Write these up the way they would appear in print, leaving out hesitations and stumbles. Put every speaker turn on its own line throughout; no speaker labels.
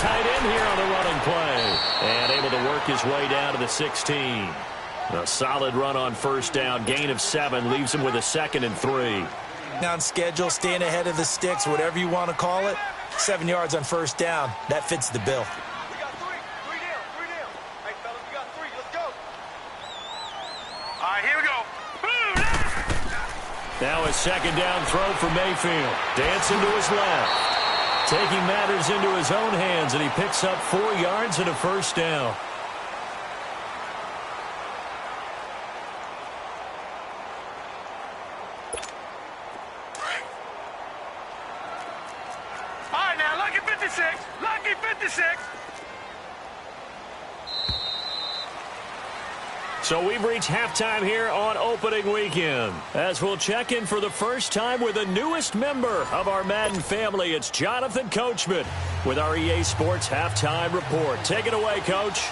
tight end here on the running play. And able to work his way down to the 16. A solid run on first down. Gain of 7 leaves him with a 2nd and 3.
On schedule, staying ahead of the sticks, whatever you want to call it. 7 yards on first down. That fits the bill.
We got 3. 3 down. 3 down. Hey, fellas, we got 3. Let's go. All right, here we go.
Now a 2nd down throw for Mayfield. Dancing to his left. Taking matters into his own hands, and he picks up 4 yards and a first down.
All right, now, lucky 56. Lucky 56.
So we've reached halftime here on opening weekend. As we'll check in for the first time with the newest member of our Madden family, it's Jonathan Coachman with our EA Sports Halftime Report. Take it away, Coach.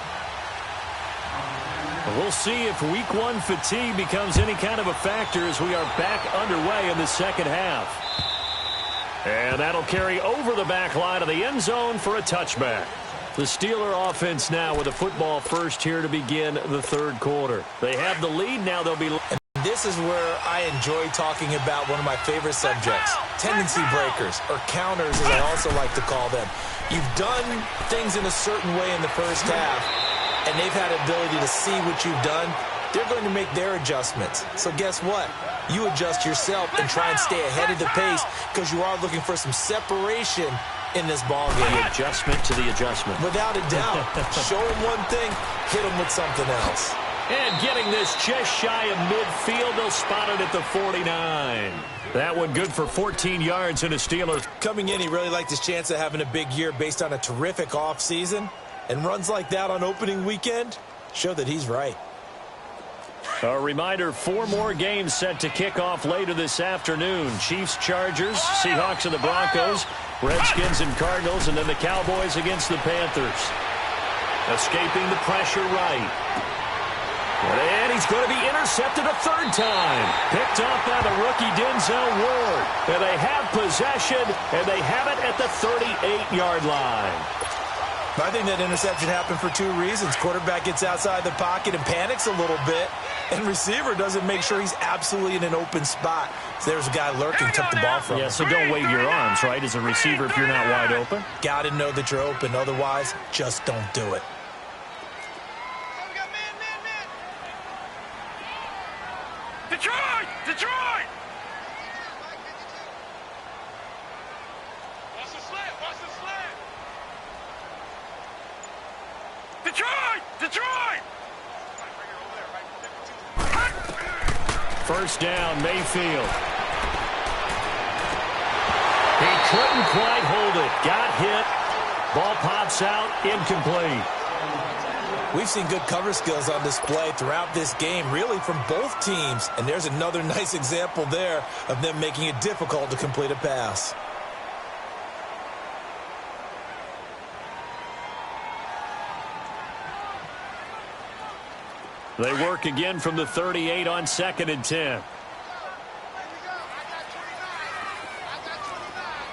We'll see if Week 1 fatigue becomes any kind of a factor as we are back underway in the second half. And that'll carry over the back line of the end zone for a touchback. The Steeler offense now with a football first here to begin the third quarter. They have the lead. Now they'll be...
And this is where I enjoy talking about one of my favorite subjects, tendency breakers, or counters as I also like to call them. You've done things in a certain way in the first half, and they've had ability to see what you've done. They're going to make their adjustments. So guess what? You adjust yourself and try and stay ahead of the pace because you are looking for some separation in this ball game.
The adjustment to the adjustment.
Without a doubt. Show them one thing, hit them with something else.
And getting this just shy of midfield, they'll spot it at the 49. That one good for 14 yards in a Steeler.
Coming in, he really liked his chance of having a big year based on a terrific offseason. And runs like that on opening weekend show that he's right.
A reminder, 4 more games set to kick off later this afternoon. Chiefs, Chargers, Seahawks and the Broncos, Redskins and Cardinals, and then the Cowboys against the Panthers. Escaping the pressure right. And he's going to be intercepted a 3rd time. Picked off by the rookie Denzel Ward. And they have possession, and they have it at the 38-yard line.
I think that interception happened for 2 reasons. Quarterback gets outside the pocket and panics a little bit, and receiver doesn't make sure he's absolutely in an open spot. So there's a guy lurking, took the ball from him.
Yeah, so don't wave your arms, right, as a receiver if you're not wide open.
Got to know that you're open. Otherwise, just don't do it.
Detroit! Detroit! Watch the slant! Watch the slant! Detroit! Detroit!
First down, Mayfield. He couldn't quite hold it. Got hit. Ball pops out. Incomplete.
We've seen good cover skills on display throughout this game, really from both teams. And there's another nice example there of them making it difficult to complete a pass.
They work again from the 38 on 2nd and 10.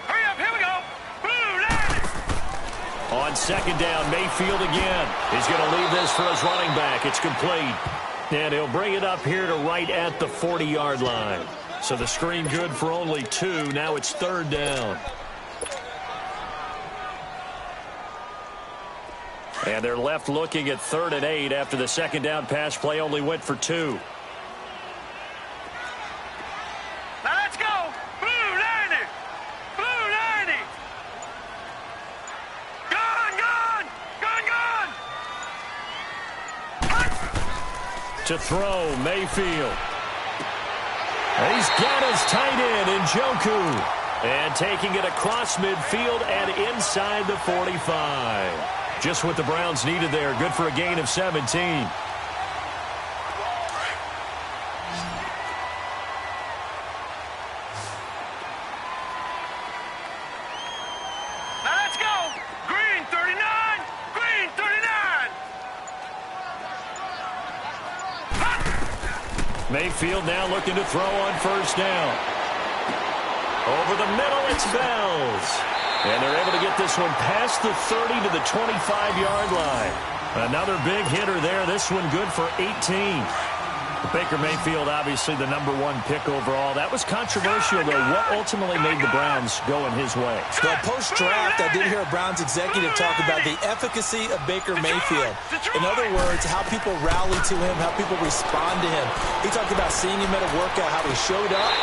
Hurry up, here we go!
On 2nd down, Mayfield again. He's going to leave this for his running back. It's complete. And he'll bring it up here to right at the 40-yard line. So the screen good for only 2. Now it's 3rd down. And they're left looking at 3rd and 8 after the 2nd down pass play only went for 2.
Now let's go! Blue 90! Blue 90! Gone, gone! Gone, gone!
To throw, Mayfield. And he's got his tight end in Njoku. And taking it across midfield and inside the 45. Just what the Browns needed there. Good for a gain of 17.
Now let's go! Green 39! Green 39!
Mayfield now looking to throw on first down. Over the middle, it's Bells. And they're able to get this one past the 30 to the 25-yard line. Another big hitter there. This one good for 18. Baker Mayfield, obviously the #1 pick overall. That was controversial, though. What ultimately made the Browns go in his way?
Well, post-draft, I did hear a Browns executive talk about the efficacy of Baker Mayfield. In other words, how people rally to him, how people respond to him. He talked about seeing him at a workout, how he showed up,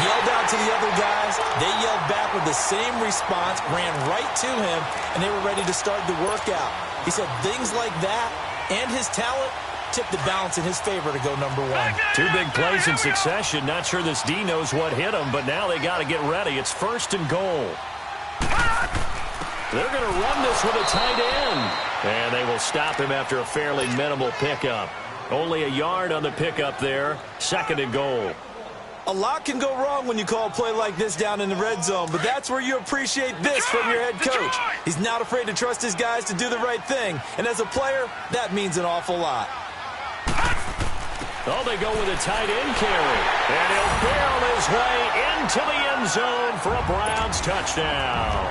yelled out to the other guys. They yelled back with the same response, ran right to him, and they were ready to start the workout. He said things like that and his talent tipped the balance in his favor to go #1.
Two big plays in succession. Not sure this D knows what hit him, but now they got to get ready. It's 1st and goal. They're going to run this with a tight end. And they will stop him after a fairly minimal pickup. Only a yard on the pickup there. 2nd and goal.
A lot can go wrong when you call a play like this down in the red zone, but that's where you appreciate this from your head coach. He's not afraid to trust his guys to do the right thing, and as a player, that means an awful lot.
Oh, they go with a tight end carry. And he'll barrel his way into the end zone for a Browns touchdown.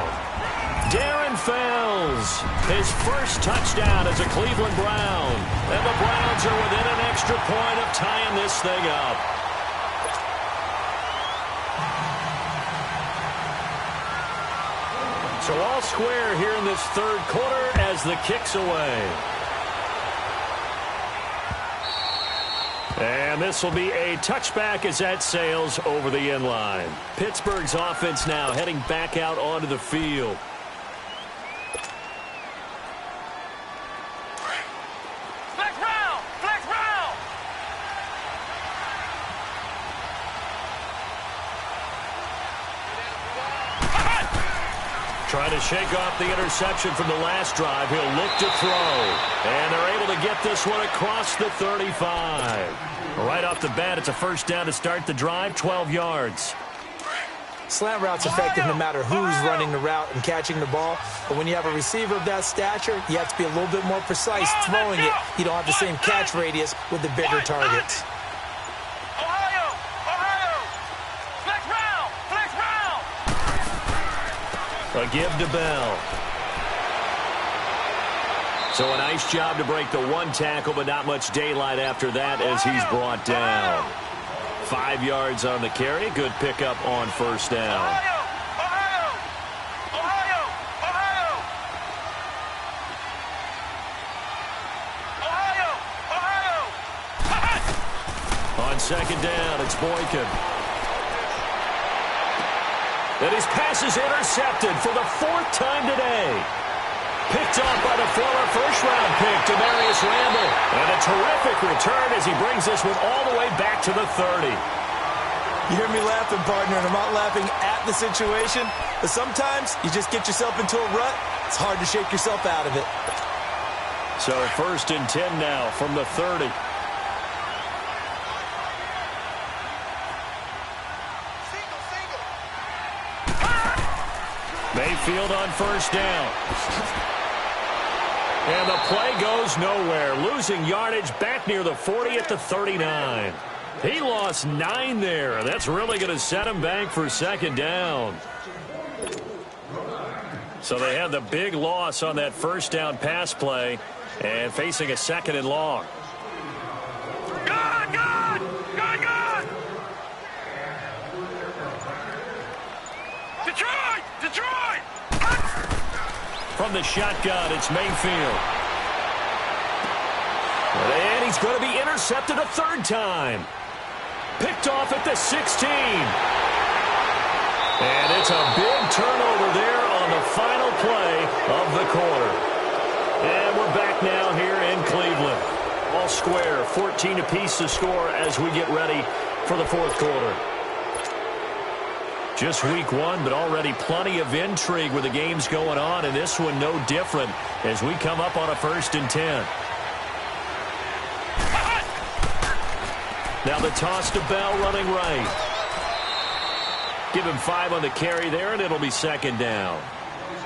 Darren Fells, his first touchdown as a Cleveland Brown. And the Browns are within an extra point of tying this thing up. So all square here in this 3rd quarter as the kick's away. And this will be a touchback as that sails over the end line. Pittsburgh's offense now heading back out onto the field.
Flex round! Flex round!
Trying to shake off the interception from the last drive. He'll look to throw. And they're able to get this one across the 35. Right off the bat, it's a 1st down to start the drive, 12 yards.
Slant route's effective no matter who's running the route and catching the ball. But when you have a receiver of that stature, you have to be a little bit more precise throwing it. You don't have the same catch radius with the bigger targets.
A give to Bell. So a nice job to break the 1 tackle, but not much daylight after that as he's brought down. 5 yards on the carry. Good pickup on 1st down. On 2nd down, it's Boykin. And his pass is intercepted for the 4th time today. Picked off by the former 1st-round pick, Demarius Randall. And a terrific return as he brings this one all the way back to the 30.
You hear me laughing, partner, and I'm not laughing at the situation. But sometimes you just get yourself into a rut. It's hard to shake yourself out of it.
So 1st and 10 now from the 30. Mayfield on 1st down. And the play goes nowhere. Losing yardage back near the 40 at the 39. He lost 9 there. That's really going to set him back for 2nd down. So they had the big loss on that 1st down pass play and facing a 2nd and long. From the shotgun, it's Mayfield. And he's going to be intercepted a 3rd time. Picked off at the 16. And it's a big turnover there on the final play of the quarter. And we're back now here in Cleveland. All square, 14 apiece to score as we get ready for the 4th quarter. Just week 1, but already plenty of intrigue with the games going on, and this one no different as we come up on a 1st and 10. Now the toss to Bell running right. Give him 5 on the carry there, and it'll be 2nd down.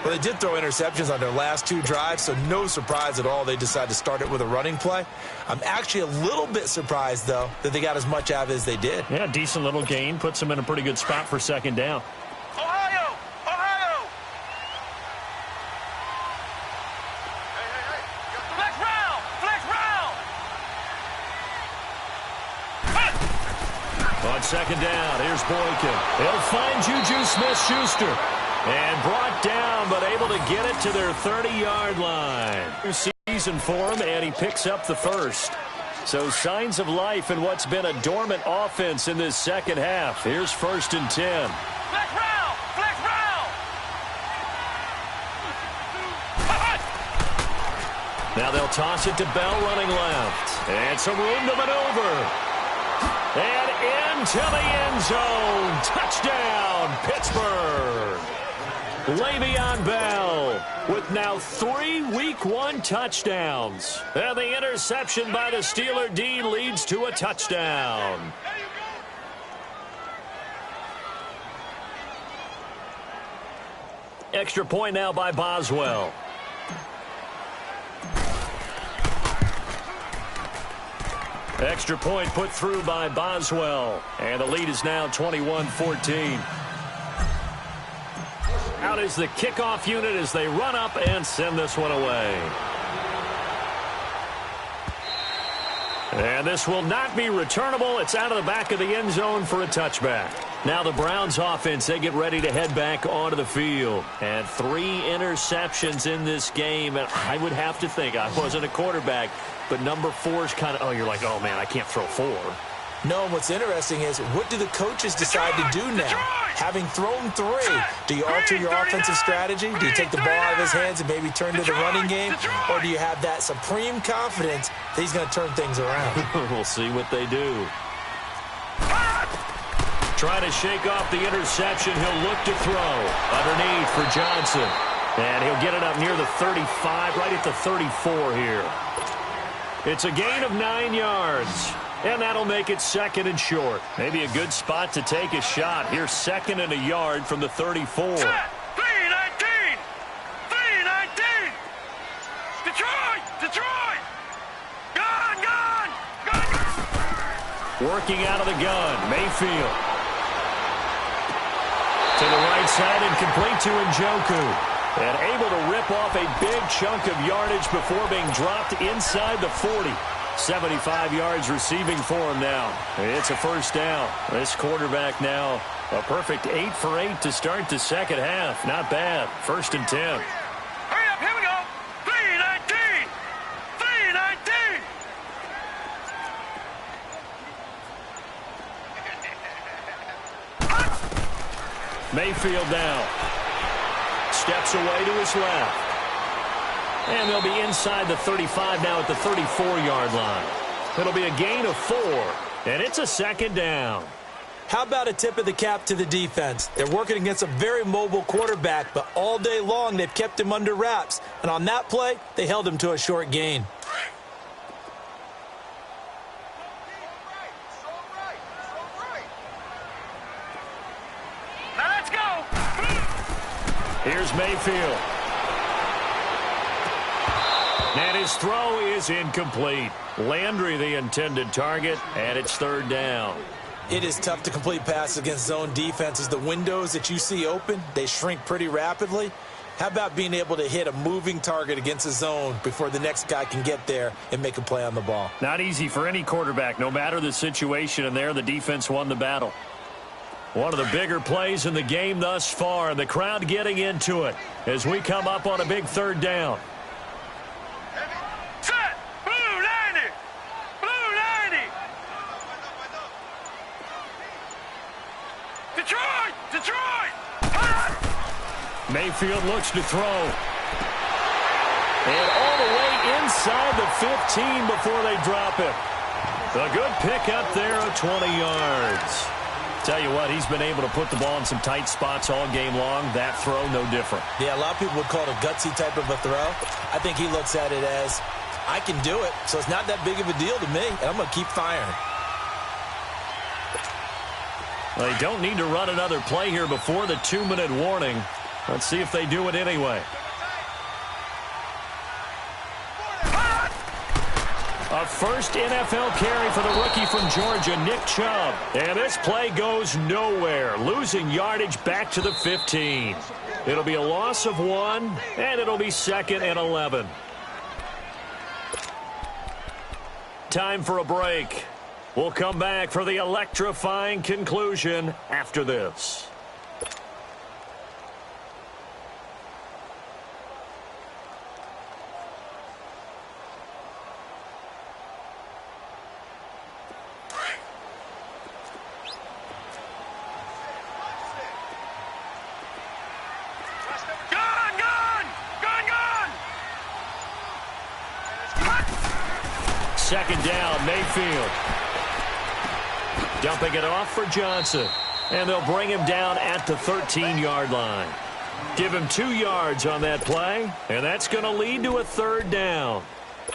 Well, they did throw interceptions on their last 2 drives, so no surprise at all they decided to start it with a running play. I'm actually a little bit surprised, though, that they got as much out of it as they did.
Yeah, decent little gain. Puts them in a pretty good spot for 2nd down.
Ohio! Ohio!
second down. Here's Boykin. He'll find Juju Smith-Schuster. And brought down, but able to get it to their 30-yard line. Season for him, and he picks up the first. So signs of life in what's been a dormant offense in this second half. Here's 1st and 10.
Flex round! Flex round!
Now they'll toss it to Bell running left. And some room to maneuver. And into the end zone. Touchdown, Pittsburgh. Le'Veon Bell with now 3 Week 1 touchdowns. And the interception by the Steeler D leads to a touchdown. Extra point now by Boswell. Extra point put through by Boswell. And the lead is now 21-14. Out is the kickoff unit as they run up and send this one away. And this will not be returnable. It's out of the back of the end zone for a touchback. Now the Browns offense, they get ready to head back onto the field. And 3 interceptions in this game. And I would have to think, I wasn't a quarterback, but number 4 is kind of, oh, you're like, oh, man, I can't throw 4.
No, and what's interesting is, what do the coaches decide to do now? Having thrown 3, do you alter your offensive strategy? Do you take the ball out of his hands and maybe turn to the running game? Or do you have that supreme confidence that he's going to turn things around?
We'll see what they do. Trying to shake off the interception. He'll look to throw. Underneath for Johnson. And he'll get it up near the 35, right at the 34 here. It's a gain of 9 yards. And that'll make it 2nd and short. Maybe a good spot to take a shot. Here's 2nd and a yard from the 34.
3-19! 3-19! Detroit! Detroit! Gone! Gone! Gone!
Working out of the gun. Mayfield. To the right side and complete to Njoku. And able to rip off a big chunk of yardage before being dropped inside the 40. 75 yards receiving for him now. It's a 1st down. This quarterback now a perfect 8 for 8 to start the second half. Not bad. 1st and 10.
Hurry up, here we go. 3-19! 3-19!
Mayfield now. Steps away to his left. And they'll be inside the 35 now at the 34-yard line. It'll be a gain of 4, and it's a 2nd down.
How about a tip of the cap to the defense? They're working against a very mobile quarterback, but all day long they've kept him under wraps. And on that play, they held him to a short gain.
Now let's go!
Here's Mayfield. And his throw is incomplete. Landry the intended target, and it's 3rd down.
It is tough to complete passes against zone defenses. The windows that you see open, they shrink pretty rapidly. How about being able to hit a moving target against a zone before the next guy can get there and make a play on the ball?
Not easy for any quarterback, no matter the situation, and there the defense won the battle. One of the bigger plays in the game thus far, and the crowd getting into it as we come up on a big 3rd down.
Set! Blue 90! Blue 90! Detroit! Detroit!
Mayfield looks to throw. And all the way inside the 15 before they drop it. A good pick up there of 20 yards. Tell you what, he's been able to put the ball in some tight spots all game long. That throw, no different.
Yeah, a lot of people would call it a gutsy type of a throw. I think he looks at it as, I can do it, so it's not that big of a deal to me, and I'm going to keep firing.
Well, they don't need to run another play here before the 2-minute warning. Let's see if they do it anyway. A first NFL carry for the rookie from Georgia, Nick Chubb. And this play goes nowhere, losing yardage back to the 15. It'll be a loss of 1, and it'll be 2nd and 11. Time for a break. We'll come back for the electrifying conclusion after this. Second down, Mayfield. Dumping it off for Johnson. And they'll bring him down at the 13-yard line. Give him 2 yards on that play, and that's going to lead to a third down.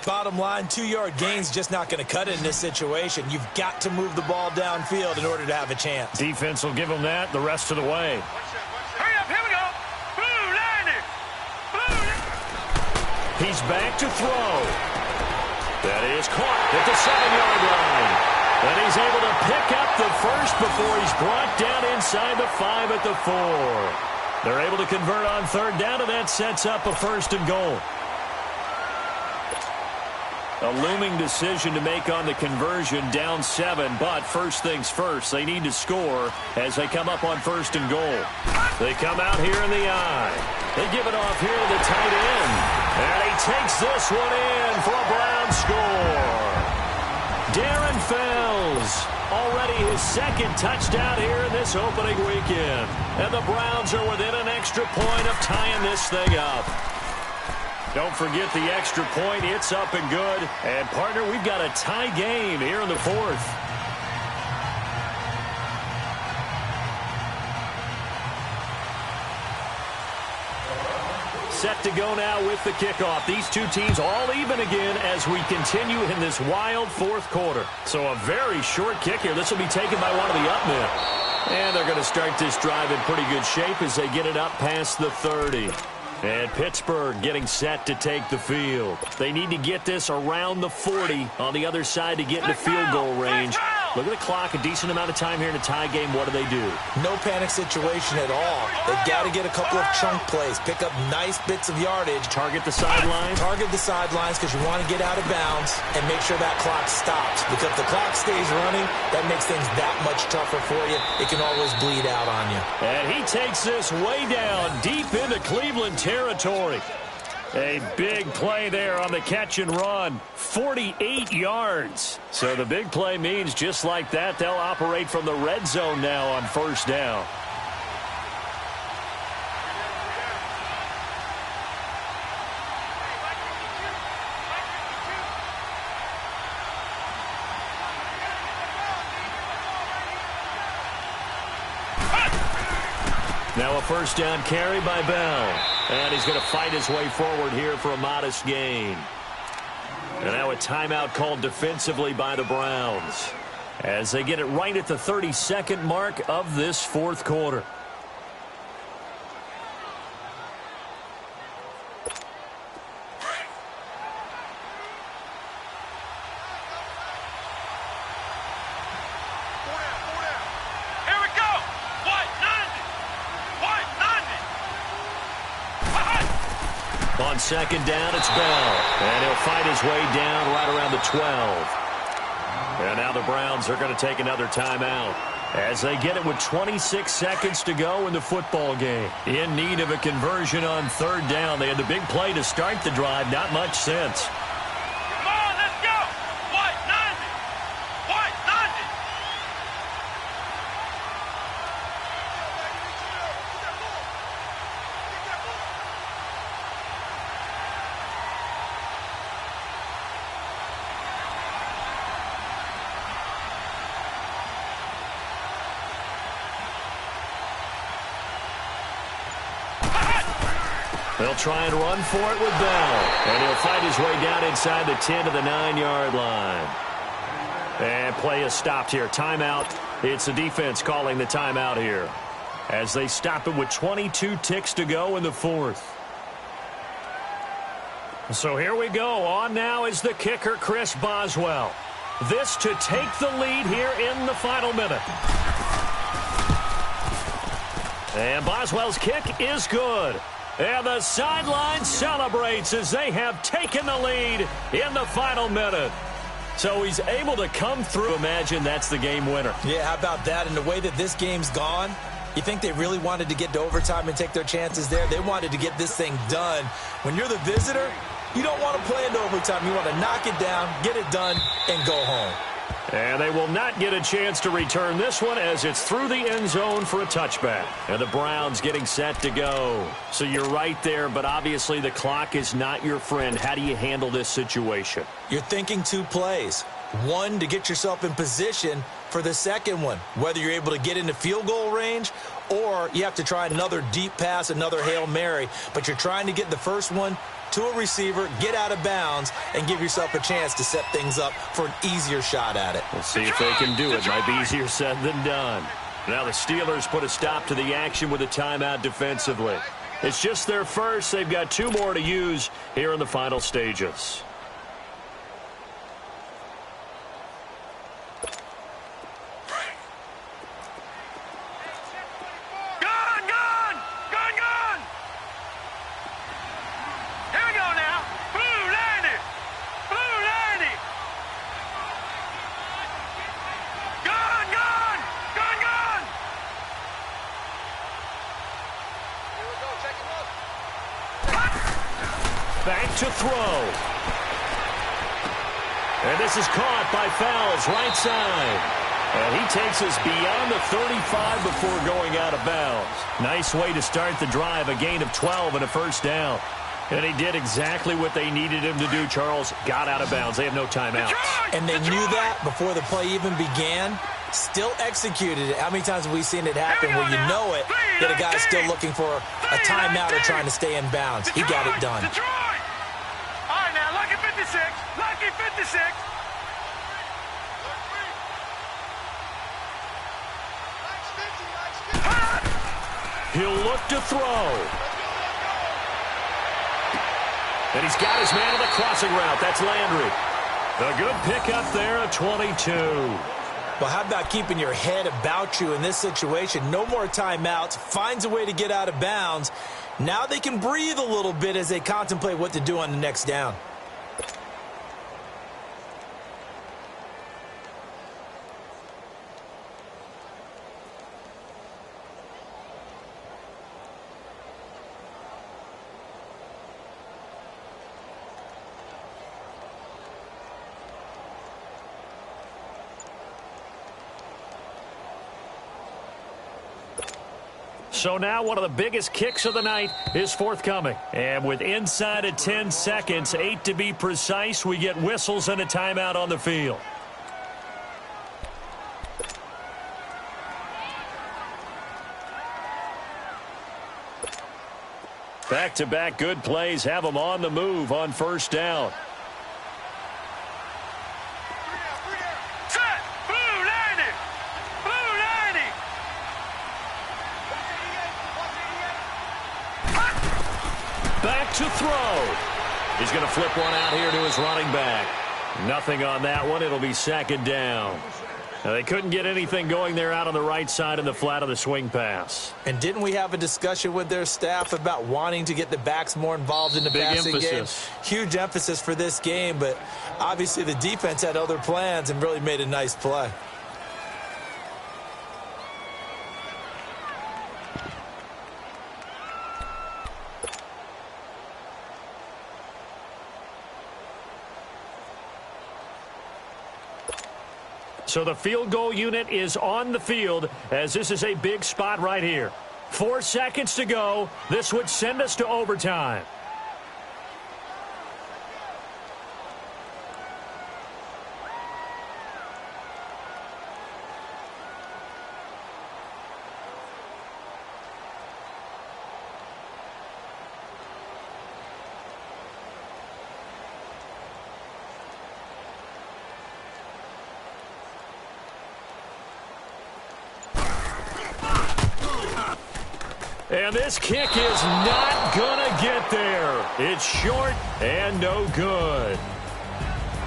Bottom line, 2-yard gain's just not going to cut it in this situation. You've got to move the ball downfield in order to have a chance.
Defense will give him that the rest of the way.
Hurry up, here we go. Blue, line it. Blue.
He's back to throw. That is caught at the 7-yard line. And he's able to pick up the first before he's brought down inside the 5 at the 4. They're able to convert on third down, and that sets up a 1st and goal. A looming decision to make on the conversion, down 7, but first things first, they need to score as they come up on 1st and goal. They come out here in the eye. They give it off here to the tight end. And he takes this one in for a Brown score. Darren Fells, already his 2nd touchdown here in this opening weekend. And the Browns are within an extra point of tying this thing up. Don't forget the extra point. It's up and good. And, partner, we've got a tie game here in the 4th. Set to go now with the kickoff. These two teams all even again as we continue in this wild 4th quarter. So a very short kick here. This will be taken by one of the up men. And they're going to start this drive in pretty good shape as they get it up past the 30. And Pittsburgh getting set to take the field. They need to get this around the 40 on the other side to get into field goal range. Look at the clock, a decent amount of time here in a tie game. What do they do?
No panic situation at all. They've got to get a couple of chunk plays, pick up nice bits of yardage.
Target the sidelines?
Target the sidelines because you want to get out of bounds and make sure that clock stops. Because if the clock stays running, that makes things that much tougher for you. It can always bleed out on you.
And he takes this way down, deep into Cleveland territory. A big play there on the catch and run. 48 yards. So the big play means just like that, they'll operate from the red zone now on 1st down. Now a 1st down carry by Bell. And he's going to fight his way forward here for a modest gain. And now a timeout called defensively by the Browns as they get it right at the 32nd mark of this 4th quarter. On 2nd down, it's Bell. And he'll fight his way down right around the 12. And now the Browns are going to take another timeout as they get it with 26 seconds to go in the football game. In need of a conversion on 3rd down. They had the big play to start the drive. Not much since.
Come on, let's go. White 90. White 90.
They'll try and run for it with Bell. And he'll fight his way down inside the 10 to the 9-yard line. And play is stopped here. Timeout. It's the defense calling the timeout here as they stop it with 22 ticks to go in the 4th. So here we go. On now is the kicker, Chris Boswell. This to take the lead here in the final minute. And Boswell's kick is good. And the sideline celebrates as they have taken the lead in the final minute. So he's able to come through. Imagine that's the game winner.
Yeah, how about that? And the way that this game's gone, you think they really wanted to get to overtime and take their chances there? They wanted to get this thing done. When you're the visitor, you don't want to play into overtime. You want to knock it down, get it done, and go home.
And they will not get a chance to return this one as it's through the end zone for a touchback. And the Browns getting set to go. So you're right there, but obviously the clock is not your friend. How do you handle this situation?
You're thinking two plays. One, to get yourself in position for the second one, whether you're able to get into field goal range or you have to try another deep pass, another Hail Mary. But you're trying to get the first one to a receiver, get out of bounds, and give yourself a chance to set things up for an easier shot at it.
We'll see if they can do it. Might be easier said than done. Now the Steelers put a stop to the action with a timeout defensively. It's just their first. They've got two more to use here in the final stages. Back to throw. And this is caught by Fowles, right side. And he takes us beyond the 35 before going out of bounds. Nice way to start the drive, a gain of 12 and a first down. And he did exactly what they needed him to do, Charles. Got out of bounds. They have no timeouts.
And they knew that before the play even began. Still executed it. How many times have we seen it happen where you know it, that a guy's still looking for a timeout or trying to stay in bounds? He got it done.
All right, now, lucky 56. Lucky 56.
He'll look to throw. And he's got his man on the crossing route. That's Landry. A good pickup there at 22.
Well, how about keeping your head about you in this situation? No more timeouts. Finds a way to get out of bounds. Now they can breathe a little bit as they contemplate what to do on the next down.
So now one of the biggest kicks of the night is forthcoming. And with inside of 10 seconds, 8 to be precise, we get whistles and a timeout on the field. Back-to-back good plays have them on the move on first down. Back to throw. He's going to flip one out here to his running back. Nothing on that one. It'll be second down. Now, they couldn't get anything going there out on the right side in the flat of the swing pass.
And didn't we have a discussion with their staff about wanting to get the backs more involved in the passing game? Huge emphasis for this game, but obviously the defense had other plans and really made a nice play.
So the field goal unit is on the field as this is a big spot right here. 4 seconds to go. This would send us to overtime. And this kick is not going to get there. It's short and no good.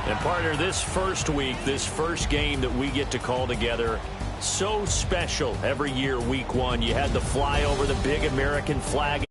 And partner, this first week, this first game that we get to call together, so special every year, week one. You had the fly over the big American flag